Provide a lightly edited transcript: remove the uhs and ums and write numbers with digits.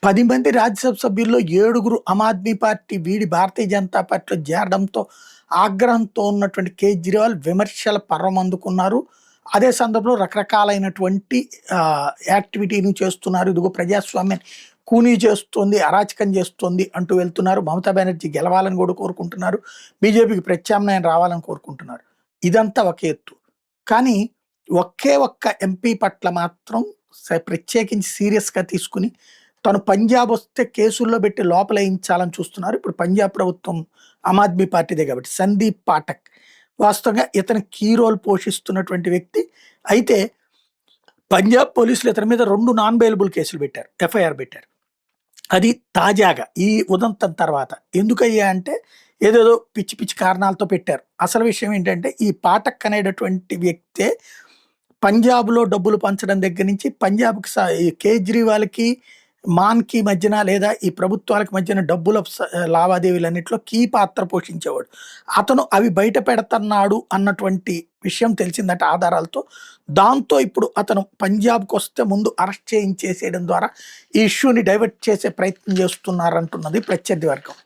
10 మంది రాజ్యసభ సభ్యుల్లో 7గురు ఆమ్ ఆద్మీ పార్టీ వీడి భారతీయ జనతా పార్టీలో చేరడంతో ఆగ్రహంతో ఉన్నటువంటి కేజ్రీవాల్ విమర్శల పర్వం అందుకున్నారు. అదే సందర్భంలో రకరకాలైనటువంటి యాక్టివిటీని చేస్తున్నారు. ఇదిగో ప్రజాస్వామ్యాన్ని కూనీ చేస్తోంది, అరాచకం చేస్తోంది అంటూ వెళ్తున్నారు. మమతా బెనర్జీ గెలవాలని కూడా కోరుకుంటున్నారు. బీజేపీకి ప్రత్యామ్నాయం రావాలని కోరుకుంటున్నారు. ఇదంతా ఒక ఎత్తు. కానీ ఒకే ఒక్క ఎంపీ పట్ల మాత్రం ప్రత్యేకించి సీరియస్‌గా తీసుకొని తను పంజాబ్ వస్తే కేసుల్లో పెట్టి లోపలేయించాలని చూస్తున్నారు. ఇప్పుడు పంజాబ్ ప్రభుత్వం ఆమ్ ఆద్మీ పార్టీదే కాబట్టి సందీప్ పాఠక్ వాస్తవంగా ఇతను కీ రోల్ పోషిస్తున్నటువంటి వ్యక్తి. అయితే పంజాబ్ పోలీసులు ఇతని మీద 2 నాన్ బెయిలబుల్ కేసులు పెట్టారు. ఎఫ్ఐఆర్ పెట్టారు. అది తాజాగా ఈ ఉదంతం తర్వాత. ఎందుకయ్యా అంటే ఏదేదో పిచ్చి పిచ్చి కారణాలతో పెట్టారు. అసలు విషయం ఏంటంటే ఈ పాఠక్ అనేటటువంటి వ్యక్తే పంజాబ్‌లో డబ్బులు పంచడం దగ్గర నుంచి పంజాబ్‌కి ఈ కేజ్రీవాల్‌కి, మాన్‌కి మధ్యన లేదా ఈ ప్రభుత్వాలకు మధ్యన డబ్బుల లావాదేవీలన్నిట్లో కీ పాత్ర పోషించేవాడు. అతను అవి బయట పెడతన్నాడు అన్నటువంటి విషయం తెలిసిందట ఆధారాలతో. దాంతో ఇప్పుడు అతను పంజాబ్‌కొస్తే ముందు అరెస్ట్ చేయించేసేయడం ద్వారా ఈ ఇష్యూని డైవర్ట్ చేసే ప్రయత్నం చేస్తున్నారంటున్నది ప్రత్యర్థి వర్గం.